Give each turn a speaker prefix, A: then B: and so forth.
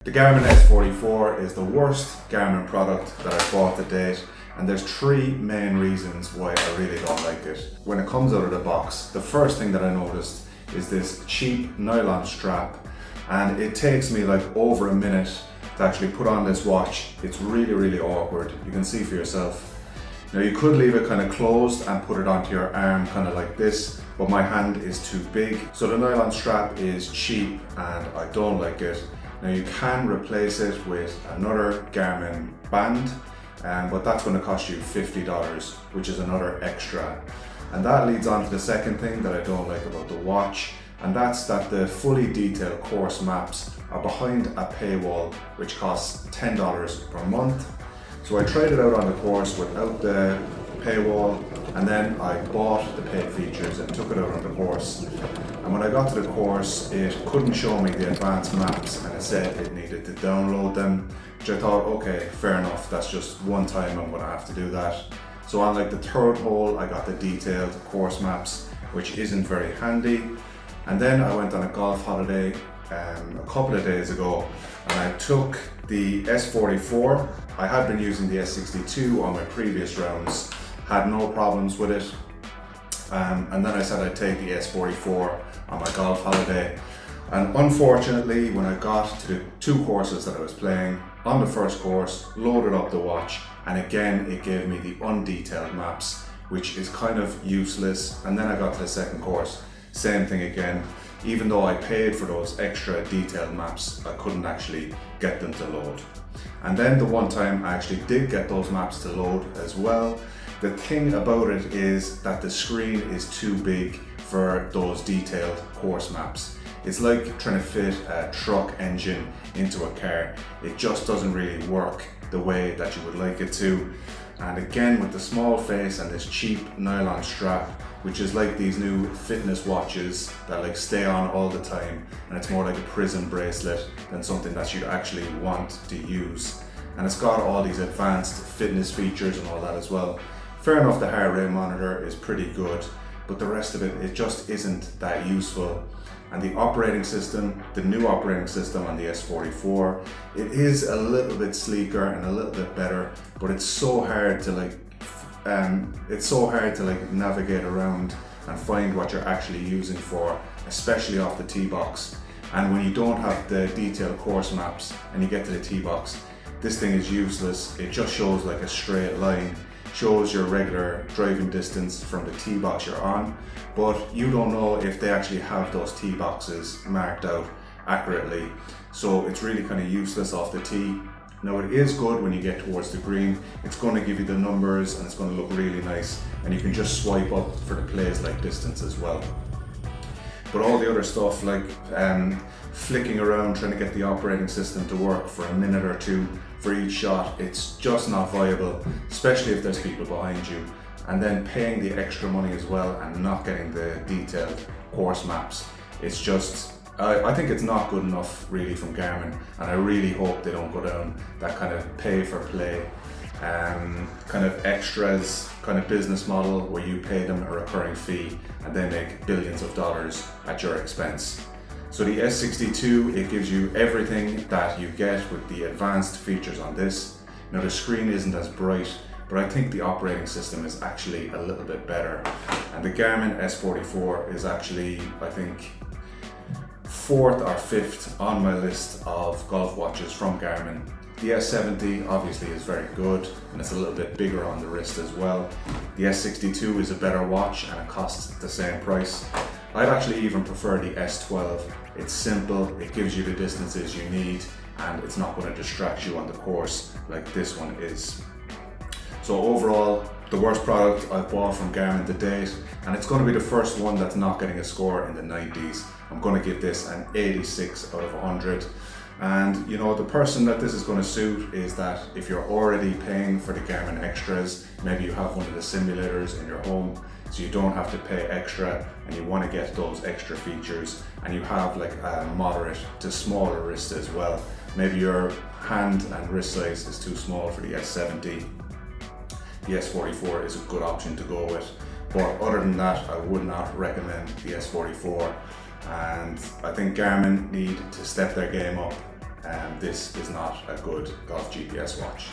A: The Garmin S44 is the worst Garmin product that I've bought to date, and there's three main reasons why I really don't like it. When it comes out of the box, the first thing that I noticed is this cheap nylon strap, and it takes me like over a minute to actually put on this watch. It's really awkward. You can see for yourself. Now you could leave it kind of closed and put it onto your arm kind of like this, but my hand is too big. So the nylon strap is cheap and I don't like it. Now you can replace it with another Garmin band, but that's going to cost you $50, which is another extra. And that leads on to the second thing that I don't like about the watch, and that's that the fully detailed course maps are behind a paywall, which costs $10 per month. So I tried it out on the course without the paywall, and then I bought the paid features and took it out on the course. And when I got to the course, it couldn't show me the advanced maps, and it said it needed to download them, which I thought, okay, fair enough, that's just one time I'm gonna have to do that. So on like the third hole, I got the detailed course maps, which isn't very handy. And then I went on a golf holiday a couple of days ago, and I took the S44. I had been using the S62 on my previous rounds, had no problems with it. And then I said I'd take the S44 on my golf holiday. And unfortunately, when I got to the two courses that I was playing, on the first course, loaded up the watch, and again, it gave me the undetailed maps, which is kind of useless. And then I got to the second course, same thing again. Even though I paid for those extra detailed maps, I couldn't actually get them to load. And then the one time I actually did get those maps to load as well. The thing about it is that the screen is too big for those detailed course maps. It's like trying to fit a truck engine into a car. It just doesn't really work the way that you would like it to. And again, with the small face and this cheap nylon strap, which is like these new fitness watches that like stay on all the time, and it's more like a prison bracelet than something that you actually want to use. And it's got all these advanced fitness features and all that as well. Fair enough, the heart rate monitor is pretty good, but the rest of it just isn't that useful. And the operating system, the new operating system on the S44, it is a little bit sleeker and a little bit better, but it's so hard to navigate around and find what you're actually using for, especially off the tee box. And when you don't have the detailed course maps and you get to the tee box, this thing is useless. It just shows like a straight line, shows your regular driving distance from the tee box you're on, but you don't know if they actually have those tee boxes marked out accurately. So it's really kind of useless off the tee. Now it is good when you get towards the green. It's going to give you the numbers and it's going to look really nice, and you can just swipe up for the plays like distance as well. But all the other stuff like flicking around trying to get the operating system to work for a minute or two for each shot, it's just not viable, especially if there's people behind you. And then paying the extra money as well and not getting the detailed course maps, it's just, I think it's not good enough really from Garmin, and I really hope they don't go down that kind of pay for play kind of extras kind of business model where you pay them a recurring fee and they make billions of dollars at your expense. So the S62, it gives you everything that you get with the advanced features on this. Now the screen isn't as bright, but I think the operating system is actually a little bit better. And the Garmin S44 is actually, I think, fourth or fifth on my list of golf watches from Garmin. The S70 obviously is very good, and it's a little bit bigger on the wrist as well. The S62 is a better watch and it costs the same price. I'd actually even prefer the S12. It's simple, it gives you the distances you need, and it's not going to distract you on the course like this one is. So overall, the worst product I've bought from Garmin to date, and it's going to be the first one that's not getting a score in the 90s. I'm going to give this an 86 out of 100. And you know, the person that this is going to suit is that if you're already paying for the Garmin extras, maybe you have one of the simulators in your home, so you don't have to pay extra and you want to get those extra features, and you have like a moderate to smaller wrist as well. Maybe your hand and wrist size is too small for the S70. The S44 is a good option to go with. But other than that, I would not recommend the S44. And I think Garmin need to step their game up. this is not a good golf GPS watch.